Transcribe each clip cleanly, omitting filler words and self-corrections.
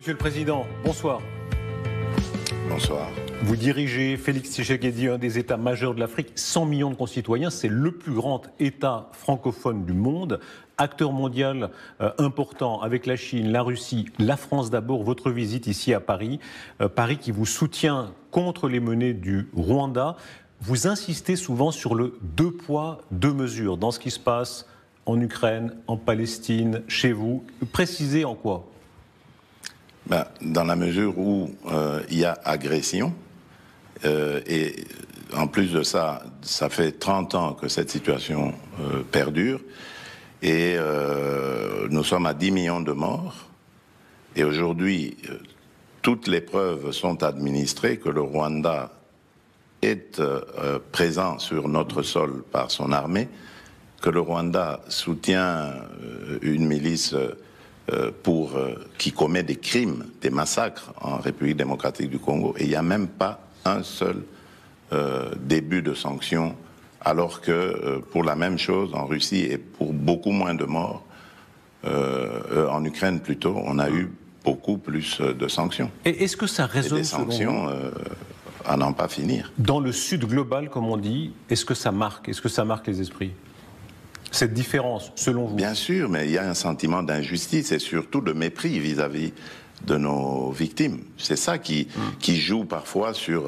Monsieur le Président, bonsoir. Bonsoir. Vous dirigez Félix Tshisekedi, un des États majeurs de l'Afrique, 100 millions de concitoyens, c'est le plus grand État francophone du monde, acteur mondial important avec la Chine, la Russie, la France d'abord, votre visite ici à Paris, Paris qui vous soutient contre les menées du Rwanda. Vous insistez souvent sur le deux poids, deux mesures dans ce qui se passe en Ukraine, en Palestine, chez vous. Précisez en quoi? Dans la mesure où il y a agression, et en plus de ça, ça fait 30 ans que cette situation perdure, et nous sommes à 10 millions de morts, et aujourd'hui, toutes les preuves sont administrées que le Rwanda est présent sur notre sol par son armée, que le Rwanda soutient une milice qui commet des crimes, des massacres en République démocratique du Congo, et il n'y a même pas un seul début de sanctions, alors que pour la même chose en Russie et pour beaucoup moins de morts, en Ukraine plutôt, on a eu beaucoup plus de sanctions. Et est-ce que ça résonne, et des sanctions à n'en pas finir. Dans le Sud global, comme on dit, est-ce que ça marque les esprits? Cette différence, selon vous? Bien sûr, mais il y a un sentiment d'injustice et surtout de mépris vis-à-vis de nos victimes. C'est ça qui joue parfois sur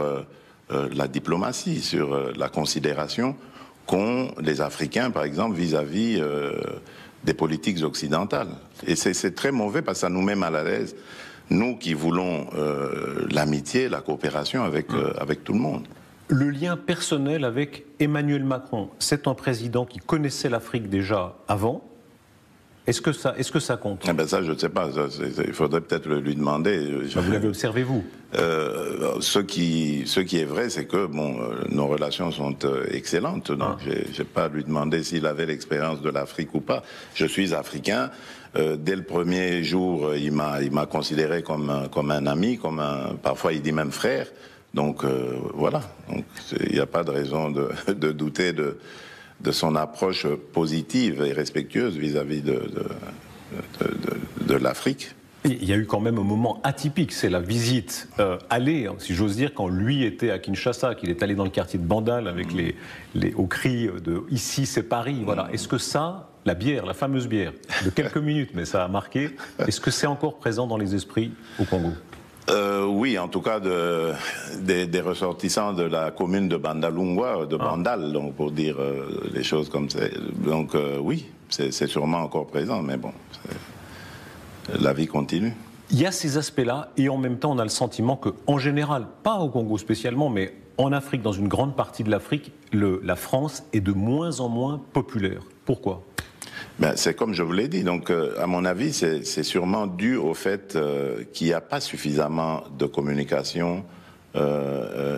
la diplomatie, sur la considération qu'ont les Africains, par exemple, vis-à-vis des politiques occidentales. Et c'est très mauvais parce que ça nous met mal à l'aise, nous qui voulons l'amitié, la coopération avec tout le monde. Le lien personnel avec Emmanuel Macron, c'est un président qui connaissait l'Afrique déjà avant. Est-ce que ça compte? Ça, je ne sais pas. Il faudrait peut-être lui demander. Vous l'avez observé, vous? Ce qui est vrai, c'est que nos relations sont excellentes. Donc, je n'ai pas à lui demander s'il avait l'expérience de l'Afrique ou pas. Je suis africain. Dès le premier jour, il m'a considéré comme un ami, parfois il dit même frère. Donc voilà, il n'y a pas de raison de douter de son approche positive et respectueuse vis-à-vis de l'Afrique. Il y a eu quand même un moment atypique, c'est la visite allée, si j'ose dire, quand lui était à Kinshasa, qu'il est allé dans le quartier de Bandal avec aux cris de « ici c'est Paris ». Voilà. Est-ce que ça, la bière, la fameuse bière, de quelques minutes, mais ça a marqué, est-ce que c'est encore présent dans les esprits au Congo? Oui, en tout cas des ressortissants de la commune de Bandalungwa, de Bandal, donc pour dire les choses comme ça. Donc oui, c'est sûrement encore présent, mais bon, la vie continue. Il y a ces aspects-là, et en même temps, on a le sentiment qu'en général, pas au Congo spécialement, mais en Afrique, dans une grande partie de l'Afrique, la France est de moins en moins populaire. Pourquoi ? C'est comme je vous l'ai dit, donc à mon avis, c'est sûrement dû au fait qu'il n'y a pas suffisamment de communication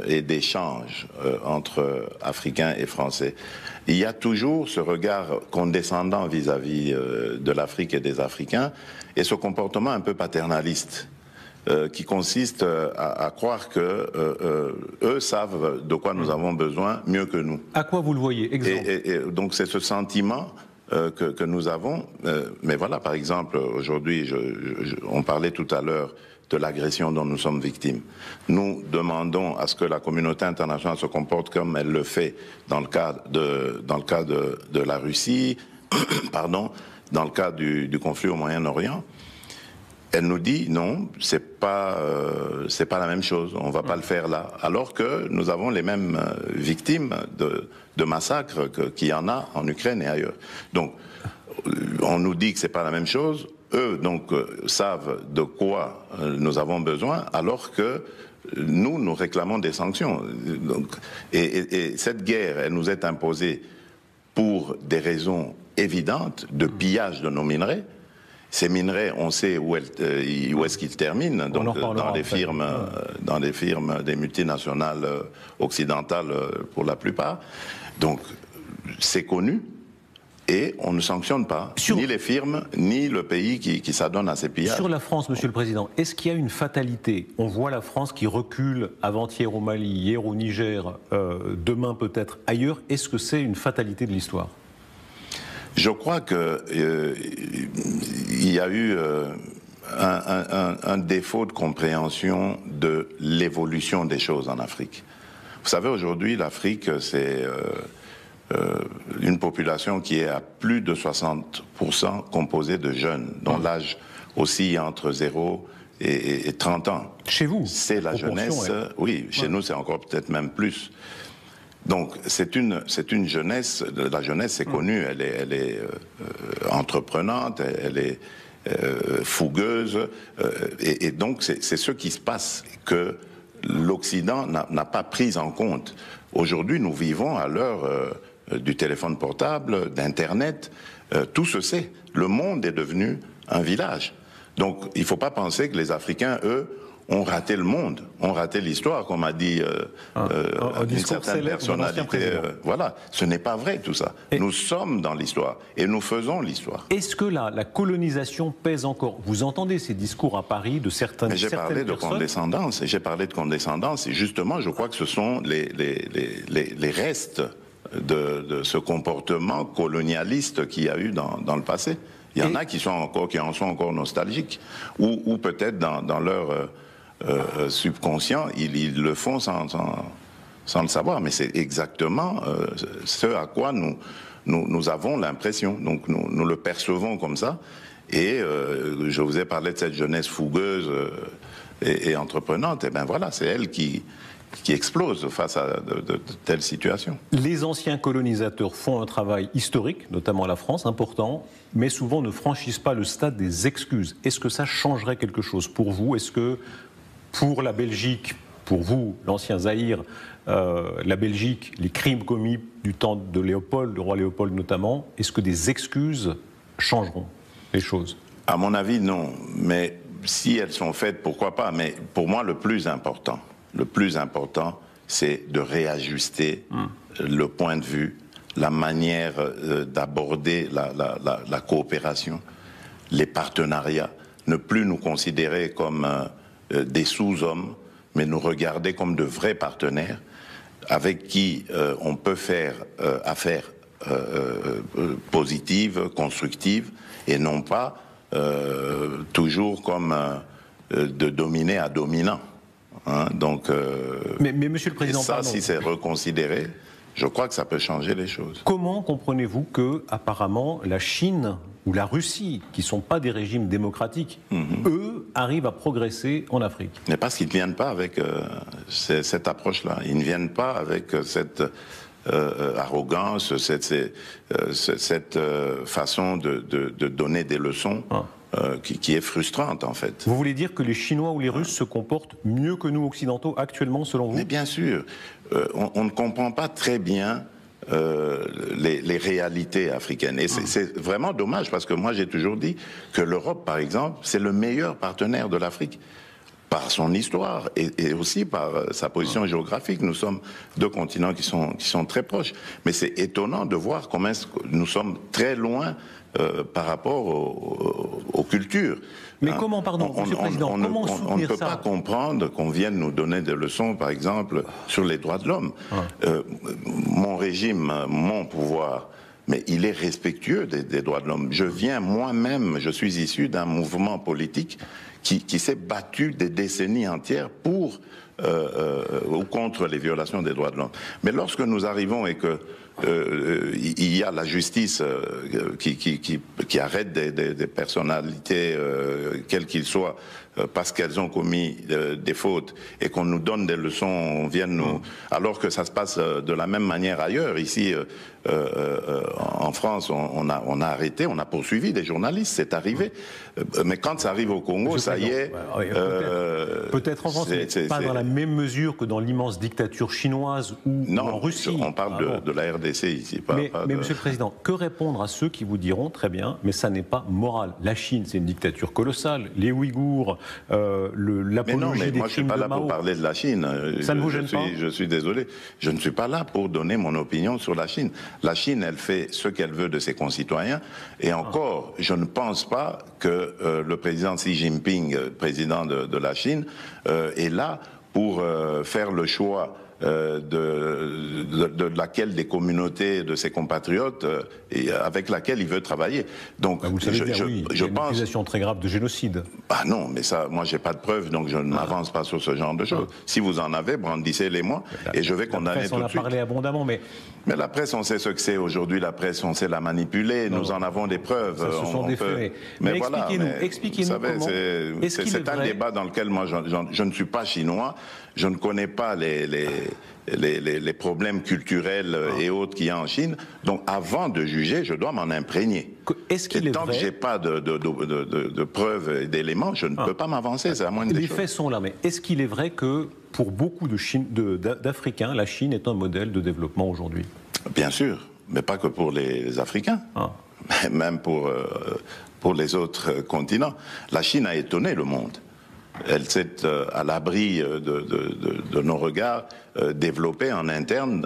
et d'échange entre Africains et Français. Il y a toujours ce regard condescendant vis-à-vis de l'Afrique et des Africains, et ce comportement un peu paternaliste, qui consiste à croire que eux savent de quoi nous avons besoin mieux que nous. À quoi vous le voyez? Exemple. Et donc c'est ce sentiment que nous avons, mais voilà, par exemple, aujourd'hui, on parlait tout à l'heure de l'agression dont nous sommes victimes. Nous demandons à ce que la communauté internationale se comporte comme elle le fait dans le cas de la Russie, pardon, dans le cas du conflit au Moyen-Orient. Elle nous dit non, c'est pas la même chose, on va pas le faire là. Alors que nous avons les mêmes victimes de massacres qu'il y en a en Ukraine et ailleurs. Donc, on nous dit que c'est pas la même chose. Eux, donc, savent de quoi nous avons besoin, alors que nous réclamons des sanctions. Donc, et cette guerre, elle nous est imposée pour des raisons évidentes de pillage de nos minerais. Ces minerais, on sait où est-ce qu'ils terminent, donc dans les firmes des multinationales occidentales pour la plupart. Donc c'est connu et on ne sanctionne pas ni les firmes ni le pays qui s'adonne à ces pillages. Sur la France, Monsieur le Président, est-ce qu'il y a une fatalité? On voit la France qui recule avant-hier au Mali, hier au Niger, demain peut-être ailleurs. Est-ce que c'est une fatalité de l'histoire? Je crois que il y a eu un défaut de compréhension de l'évolution des choses en Afrique. Vous savez, aujourd'hui, l'Afrique, c'est une population qui est à plus de 60% composée de jeunes, dont l'âge oscille entre 0 et 30 ans. Chez vous? C'est la jeunesse, oui, chez nous c'est encore peut-être même plus. Donc c'est une jeunesse, la jeunesse c'est connu, elle est entreprenante, elle est fougueuse, et donc c'est ce qui se passe que l'Occident n'a pas pris en compte. Aujourd'hui nous vivons à l'heure du téléphone portable, d'Internet, tout se sait. Le monde est devenu un village. Donc il ne faut pas penser que les Africains, eux, ont raté le monde, ont raté l'histoire, comme a dit une certaine personnalité. Voilà, ce n'est pas vrai tout ça. Nous sommes dans l'histoire et nous faisons l'histoire. Est-ce que la colonisation pèse encore? Vous entendez ces discours à Paris de certaines personnes? J'ai parlé de condescendance, et justement je crois que ce sont les restes de ce comportement colonialiste qu'il y a eu dans le passé. Il y en a qui en sont encore nostalgiques, ou peut-être dans leur subconscient, ils le font sans le savoir. Mais c'est exactement ce à quoi nous avons l'impression. Donc nous le percevons comme ça. Et je vous ai parlé de cette jeunesse fougueuse et entreprenante. Et bien voilà, c'est elle qui explose face à de telles situations. Les anciens colonisateurs font un travail historique, notamment la France, important, mais souvent ne franchissent pas le stade des excuses. Est-ce que ça changerait quelque chose pour vous? Est-ce que pour la Belgique, pour vous, l'ancien Zaïre, la Belgique, les crimes commis du temps de Léopold, le roi Léopold notamment, est-ce que des excuses changeront les choses? À mon avis, non. Mais si elles sont faites, pourquoi pas? Mais pour moi, le plus important, c'est de réajuster le point de vue, la manière d'aborder la coopération, les partenariats, ne plus nous considérer comme des sous-hommes, mais nous regarder comme de vrais partenaires avec qui on peut faire affaire positive, constructive, et non pas toujours comme de dominé à dominant. Hein, donc, mais Monsieur le Président, ça, si c'est reconsidéré, je crois que ça peut changer les choses. Comment comprenez-vous que, apparemment, la Chine ou la Russie, qui ne sont pas des régimes démocratiques, eux, arrivent à progresser en Afrique? Mais parce qu'ils ne viennent pas avec cette approche-là. Ils ne viennent pas avec cette arrogance, cette façon de donner des leçons. Qui est frustrante en fait. Vous voulez dire que les Chinois ou les Russes se comportent mieux que nous occidentaux actuellement selon vous? Mais bien sûr, on ne comprend pas très bien les réalités africaines. Et c'est vraiment dommage parce que moi j'ai toujours dit que l'Europe par exemple c'est le meilleur partenaire de l'Afrique. Par son histoire et aussi par sa position géographique. Nous sommes deux continents qui sont très proches. Mais c'est étonnant de voir comment nous sommes très loin par rapport aux cultures. Mais comment, pardon, Monsieur le Président, comment soutenir ça? On ne peut pas comprendre qu'on vienne nous donner des leçons, par exemple, sur les droits de l'homme. Mon régime, mon pouvoir, mais il est respectueux des droits de l'homme. Je viens moi-même, je suis issu d'un mouvement politique qui s'est battu des décennies entières pour ou contre les violations des droits de l'homme. Mais lorsque nous arrivons et que il y a la justice qui arrête des personnalités, quelles qu'ils soient, parce qu'elles ont commis des fautes, et qu'on nous donne des leçons, on vient nous... Alors que ça se passe de la même manière ailleurs. Ici, en France, on a arrêté, on a poursuivi des journalistes, c'est arrivé. Mais quand ça arrive au Congo, ça y est... Peut-être en France, mais pas dans la même mesure que dans l'immense dictature chinoise ou en Russie. On parle de la RDC ici. Mais Monsieur le Président, que répondre à ceux qui vous diront, très bien, mais ça n'est pas moral. La Chine, c'est une dictature colossale. Les Ouïghours, l'apologie des crimes de Mao... Mais moi, je ne suis pas là pour parler de la Chine. Ça ne vous gêne pas? Je suis désolé. Je ne suis pas là pour donner mon opinion sur la Chine. La Chine, elle fait ce qu'elle veut de ses concitoyens. Et encore, je ne pense pas que le président Xi Jinping, président de la Chine, est là pour faire le choix de laquelle des communautés de ses compatriotes et avec laquelle il veut travailler. Donc, vous le savez bien, oui, il y a une accusation très grave de génocide. Bah non, mais ça, moi, j'ai pas de preuves, donc je ne m'avance pas sur ce genre de choses. Si vous en avez, brandissez-les-moi, et je vais condamner tout de suite. On a parlé abondamment, mais la presse, on sait ce que c'est aujourd'hui. La presse, on sait la manipuler. Nous en avons des preuves. Ça, ce sont des faits. Mais voilà, expliquez-nous comment. C'est un débat dans lequel moi, je ne suis pas chinois. Je ne connais pas les problèmes culturels et autres qu'il y a en Chine. Donc, avant de juger, je dois m'en imprégner. Tant que j'ai pas de preuves et d'éléments, je ne peux pas m'avancer. C'est la moindre des choses. Les faits sont là, mais est-ce qu'il est vrai que pour beaucoup d'Africains, la Chine est un modèle de développement aujourd'hui? Bien sûr, mais pas que pour les Africains, même pour les autres continents. La Chine a étonné le monde. Elle s'est à l'abri de nos regards développée en interne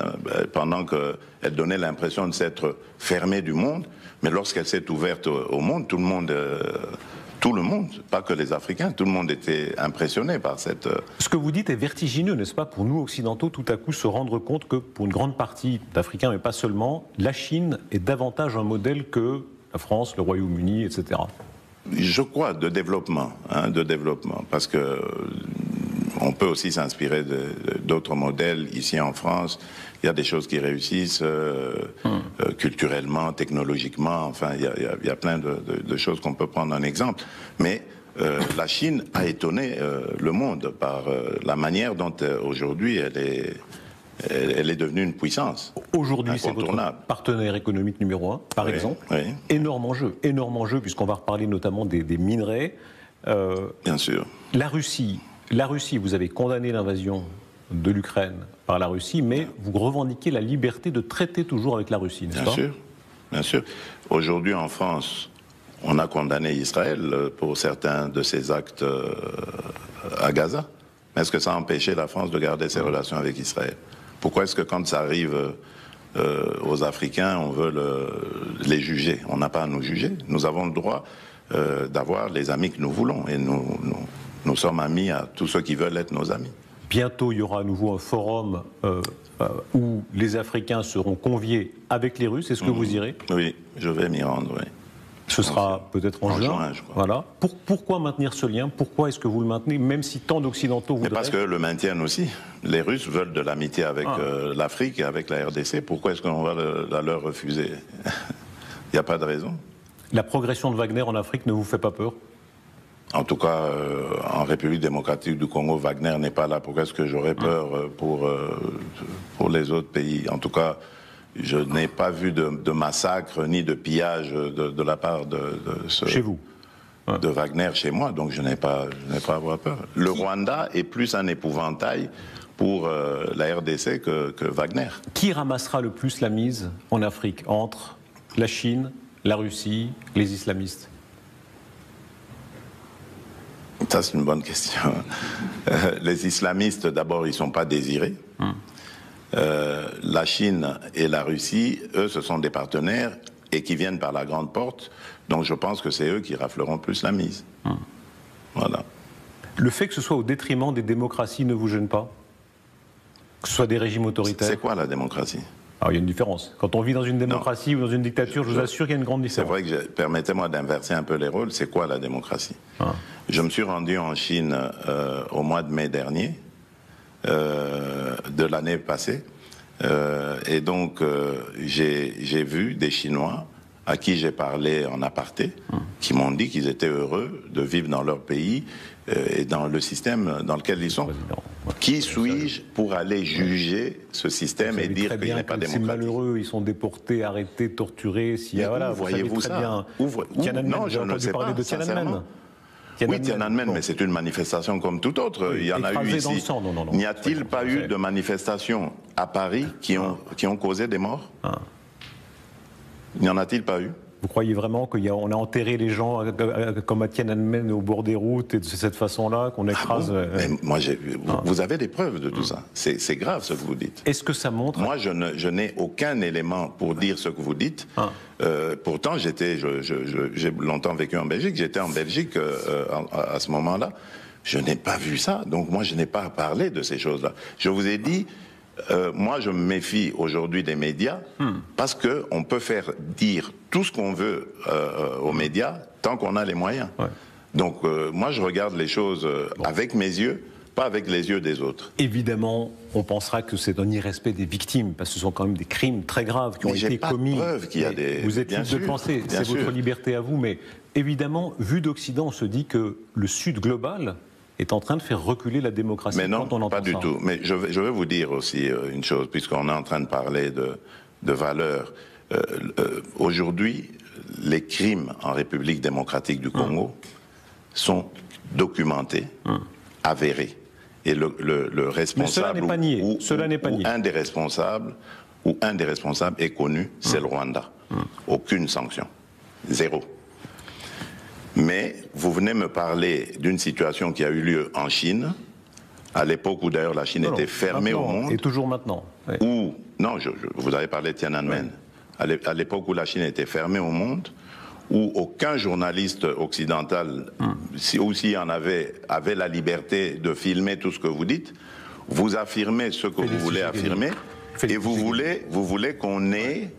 pendant qu'elle donnait l'impression de s'être fermée du monde. Mais lorsqu'elle s'est ouverte au monde, tout le monde, pas que les Africains, tout le monde était impressionné par cette... Ce que vous dites est vertigineux, n'est-ce pas, pour nous occidentaux, tout à coup se rendre compte que pour une grande partie d'Africains, mais pas seulement, la Chine est davantage un modèle que la France, le Royaume-Uni, etc. Je crois de développement, parce que on peut aussi s'inspirer d'autres modèles ici en France. Il y a des choses qui réussissent culturellement, technologiquement. Enfin, il y a plein de choses qu'on peut prendre en exemple. Mais la Chine a étonné le monde par la manière dont aujourd'hui elle est devenue une puissance. Aujourd'hui, c'est votre partenaire économique numéro 1, par exemple. Oui. Énorme enjeu, puisqu'on va reparler notamment des minerais. Bien sûr. La Russie, vous avez condamné l'invasion de l'Ukraine par la Russie, mais vous revendiquez la liberté de traiter toujours avec la Russie, n'est-ce pas ? Bien sûr. Aujourd'hui, en France, on a condamné Israël pour certains de ses actes à Gaza. Mais est-ce que ça a empêché la France de garder ses relations avec Israël ? Pourquoi est-ce que quand ça arrive aux Africains, on veut les juger? On n'a pas à nous juger. Nous avons le droit d'avoir les amis que nous voulons. Et nous sommes amis à tous ceux qui veulent être nos amis. Bientôt, il y aura à nouveau un forum où les Africains seront conviés avec les Russes. Est-ce que vous irez? Oui, je vais m'y rendre, oui. Ce sera peut-être en juin, je crois. Voilà. Pourquoi maintenir ce lien? Pourquoi est-ce que vous le maintenez, même si tant d'Occidentaux voudraient? Mais parce que le maintiennent aussi. Les Russes veulent de l'amitié avec l'Afrique et avec la RDC. Pourquoi est-ce qu'on va la leur refuser? Il n'y a pas de raison. La progression de Wagner en Afrique ne vous fait pas peur? En tout cas, en République démocratique du Congo, Wagner n'est pas là. Pourquoi est-ce que j'aurais peur pour les autres pays? En tout cas, je n'ai pas vu de massacre ni de pillage de la part de chez vous, de Wagner chez moi, donc je n'ai pas à avoir peur. Le Rwanda est plus un épouvantail pour la RDC que Wagner. Qui ramassera le plus la mise en Afrique entre la Chine, la Russie, les islamistes? Ça, c'est une bonne question. Les islamistes, d'abord, ils ne sont pas désirés. La Chine et la Russie, eux, ce sont des partenaires et qui viennent par la grande porte. Donc je pense que c'est eux qui rafleront plus la mise. Voilà. Le fait que ce soit au détriment des démocraties ne vous gêne pas? Que ce soit des régimes autoritaires? C'est quoi la démocratie? Alors il y a une différence. Quand on vit dans une démocratie ou dans une dictature, je vous assure qu'il y a une grande différence. C'est vrai que, permettez-moi d'inverser un peu les rôles, c'est quoi la démocratie? Je me suis rendu en Chine au mois de mai dernier, de l'année passée, et donc j'ai vu des Chinois à qui j'ai parlé en aparté, qui m'ont dit qu'ils étaient heureux de vivre dans leur pays et dans le système dans lequel ils sont. Qui suis-je pour aller juger ce système et dire qu'il n'est pas démocratique? C'est malheureux, ils sont déportés, arrêtés, torturés. Voyez-vous ça? Non, je ne sais pas, sincèrement. Oui, Tiananmen, mais c'est une manifestation comme toute autre. Oui, il y en a eu ici. N'y a-t-il pas eu de manifestations à Paris qui ont causé des morts? N'y en a-t-il pas eu? Vous croyez vraiment qu'on a enterré les gens comme à Tiananmen au bord des routes et de cette façon-là qu'on écrase? Mais moi, vous avez des preuves de tout ça. C'est grave ce que vous dites. Est-ce que ça montre? Moi, je n'ai aucun élément pour dire ce que vous dites. Pourtant, j'ai longtemps vécu en Belgique. J'étais en Belgique à ce moment-là. Je n'ai pas vu ça. Donc moi, je n'ai pas parlé de ces choses-là. Je vous ai dit moi, je me méfie aujourd'hui des médias parce qu'on peut faire dire tout ce qu'on veut aux médias tant qu'on a les moyens. Ouais. Donc, moi, je regarde les choses avec mes yeux, pas avec les yeux des autres. Évidemment, on pensera que c'est un irrespect des victimes, parce que ce sont quand même des crimes très graves qui ont été commis. J'ai pas de preuve qu'il y a des... Vous êtes libre de penser, c'est votre liberté à vous, mais évidemment, vu d'Occident, on se dit que le Sud global est en train de faire reculer la démocratie. Mais non, quand on entend pas du tout. Mais je vais vous dire aussi une chose, puisqu'on est en train de parler de valeurs. Aujourd'hui, les crimes en République démocratique du Congo sont documentés, avérés. Et le responsable ou un des responsables est connu, c'est le Rwanda. Aucune sanction. Zéro. Mais vous venez me parler d'une situation qui a eu lieu en Chine, à l'époque où d'ailleurs la Chine était fermée au monde. Et toujours maintenant. Oui. Non, vous avez parlé de Tiananmen. Oui. À l'époque où la Chine était fermée au monde, où aucun journaliste occidental, ou s'il y en avait la liberté de filmer tout ce que vous dites, vous affirmez ce que vous voulez affirmer, et vous voulez qu'on ait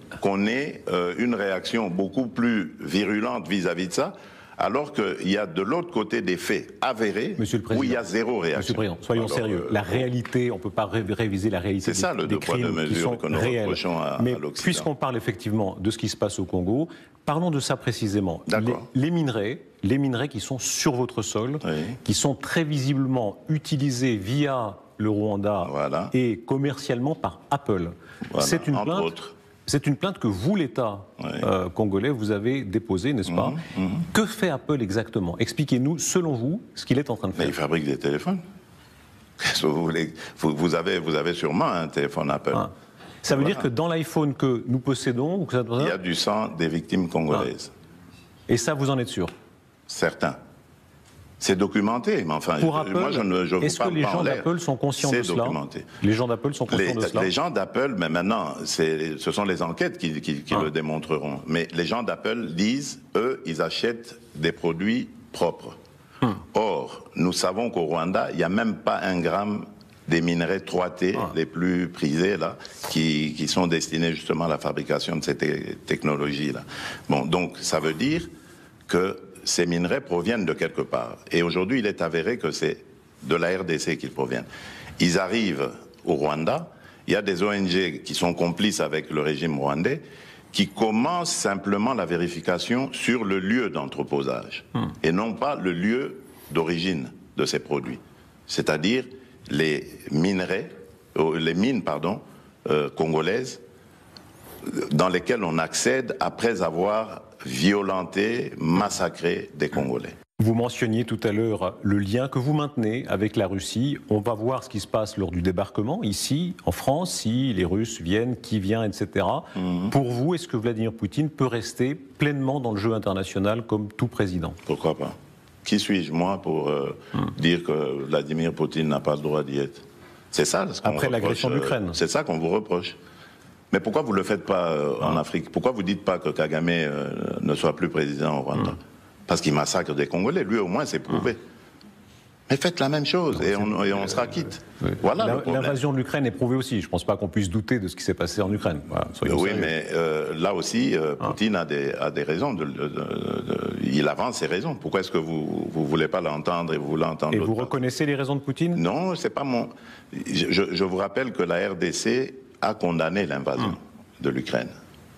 une réaction beaucoup plus virulente vis-à-vis de ça, alors qu'il y a de l'autre côté des faits avérés où il y a zéro réaction. Monsieur le Président, soyons sérieux. La réalité, on ne peut pas réviser la réalité. C'est ça le deux poids deux mesures que nous reprochons à l'Occident. Mais puisqu'on parle effectivement de ce qui se passe au Congo, parlons de ça précisément. Les minerais qui sont sur votre sol, qui sont très visiblement utilisés via le Rwanda et commercialement par Apple. C'est une plainte. C'est une plainte que vous, l'État congolais, vous avez déposée, n'est-ce pas? Que fait Apple exactement? Expliquez-nous, selon vous, ce qu'il est en train de faire. Mais il fabrique des téléphones. Qu'est-ce que vous voulez? Vous avez sûrement un téléphone Apple. Ça veut dire que dans l'iPhone que nous possédons... il y a du sang des victimes congolaises. Et ça, vous en êtes sûr? Certains. C'est documenté, mais enfin, pour Apple, moi je vous est-ce que les gens d'Apple sont conscients de cela? Les gens d'Apple sont conscients de cela? Les gens d'Apple, mais maintenant, ce sont les enquêtes qui le démontreront. Mais les gens d'Apple disent, eux, ils achètent des produits propres. Or, nous savons qu'au Rwanda, il n'y a même pas 1 gramme des minerais 3T les plus prisés, là, qui sont destinés justement à la fabrication de ces technologies-là. Bon, donc, ça veut dire que ces minerais proviennent de quelque part. Et aujourd'hui, il est avéré que c'est de la RDC qu'ils proviennent. Ils arrivent au Rwanda, il y a des ONG qui sont complices avec le régime rwandais, qui commencent simplement la vérification sur le lieu d'entreposage, et non pas le lieu d'origine de ces produits. C'est-à-dire les mines congolaises, dans lesquelles on accède après avoir violenté, massacré des Congolais. Vous mentionniez tout à l'heure le lien que vous maintenez avec la Russie. On va voir ce qui se passe lors du débarquement ici, en France, si les Russes viennent, qui vient, etc. Pour vous, est-ce que Vladimir Poutine peut rester pleinement dans le jeu international comme tout président? Pourquoi pas? Qui suis-je, moi, pour dire que Vladimir Poutine n'a pas le droit d'y être? C'est ça ce qu'on après l'agression de l'Ukraine. C'est ça qu'on vous reproche. Mais pourquoi vous ne le faites pas en Afrique? Pourquoi vous ne dites pas que Kagame ne soit plus président au Rwanda? Parce qu'il massacre des Congolais. Lui, au moins, c'est prouvé. Mais faites la même chose et on sera quitte. Voilà. L'invasion de l'Ukraine est prouvée aussi. Je ne pense pas qu'on puisse douter de ce qui s'est passé en Ukraine. Voilà, oui, mais là aussi, Poutine a des raisons. Il avance ses raisons. Pourquoi est-ce que vous ne voulez pas l'entendre et vous voulez entendre Et vous reconnaissez les raisons de Poutine? Non, c'est pas mon... Je vous rappelle que la RDC a condamné l'invasion de l'Ukraine.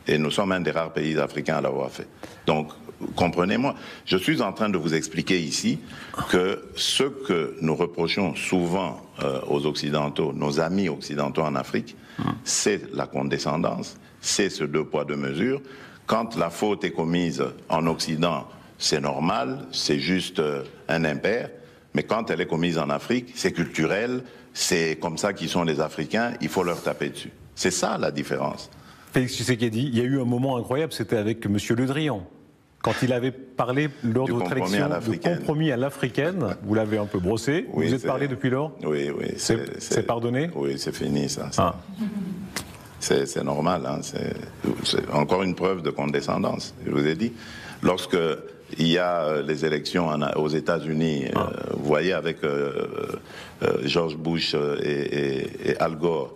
Et nous sommes un des rares pays africains à l'avoir fait. Donc, comprenez-moi, je suis en train de vous expliquer ici que ce que nous reprochons souvent aux Occidentaux, nos amis occidentaux en Afrique, c'est la condescendance, c'est ce deux poids deux mesures. Quand la faute est commise en Occident, c'est normal, c'est juste un impair, mais quand elle est commise en Afrique, c'est culturel, c'est comme ça qu'ils sont les Africains, il faut leur taper dessus. C'est ça la différence. Félix Tshisekedi, il y a eu un moment incroyable, c'était avec M. Le Drian. Quand il avait parlé lors de votre élection de compromis à l'africaine, vous l'avez un peu brossé, oui, vous êtes parlé depuis lors? Oui, oui. C'est pardonné? Oui, c'est fini ça. C'est normal, hein, c'est encore une preuve de condescendance, je vous ai dit. Lorsque il y a les élections aux États-Unis, vous voyez avec George Bush et Al Gore,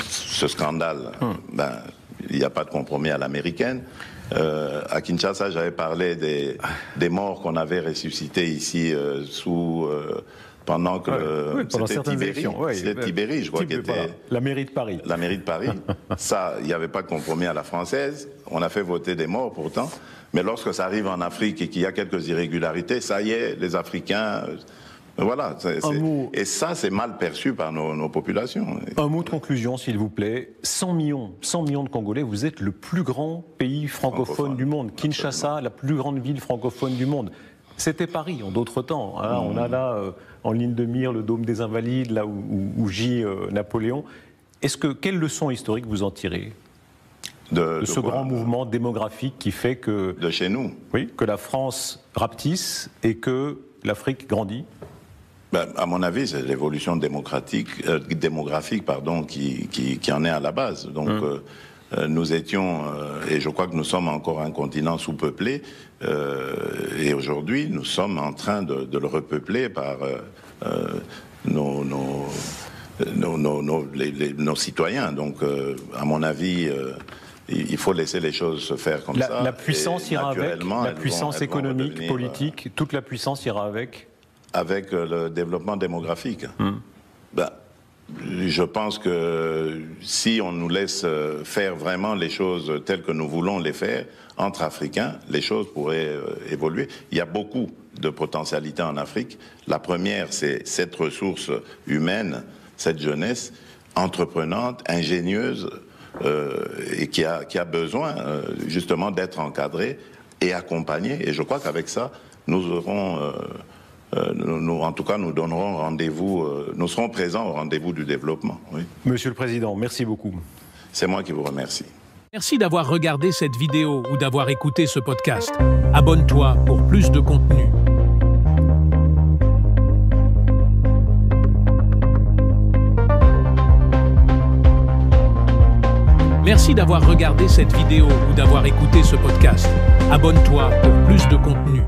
ce scandale, il n'y a pas de compromis à l'américaine. À Kinshasa, j'avais parlé des morts qu'on avait ressuscités ici pendant que c'était Tibéri. C'était Tibéri, je crois qu'il était... La mairie de Paris. La mairie de Paris. Ça, il n'y avait pas de compromis à la française. On a fait voter des morts pourtant. Mais lorsque ça arrive en Afrique et qu'il y a quelques irrégularités, ça y est, les Africains... Voilà, et ça, c'est mal perçu par nos populations. Un mot de conclusion, s'il vous plaît. 100 millions de Congolais, vous êtes le plus grand pays francophone du monde. Kinshasa, la plus grande ville francophone du monde. C'était Paris en d'autres temps. Hein. On a là, en ligne de mire, le Dôme des Invalides, là où gît Napoléon. Quelle leçon historique vous en tirez de ce grand mouvement démographique qui fait que... De chez nous. Oui, que la France rapetisse et que l'Afrique grandit. À mon avis, c'est l'évolution démographique qui en est à la base. Donc, nous étions, et je crois que nous sommes encore un continent sous-peuplé, et aujourd'hui, nous sommes en train de le repeupler par nos citoyens. Donc, à mon avis... il faut laisser les choses se faire comme ça. La puissance ira avec, la puissance économique, politique, toute la puissance ira avec. Avec le développement démographique. Je pense que si on nous laisse faire vraiment les choses telles que nous voulons les faire, entre Africains, les choses pourraient évoluer. Il y a beaucoup de potentialités en Afrique. La première, c'est cette ressource humaine, cette jeunesse entreprenante, ingénieuse, et qui a besoin justement d'être encadrée et accompagnée. Et je crois qu'avec ça, nous aurons... en tout cas, nous donnerons rendez-vous, nous serons présents au rendez-vous du développement. Oui. Monsieur le Président, merci beaucoup. C'est moi qui vous remercie. Merci d'avoir regardé cette vidéo ou d'avoir écouté ce podcast. Abonne-toi pour plus de contenu. Merci d'avoir regardé cette vidéo ou d'avoir écouté ce podcast. Abonne-toi pour plus de contenu.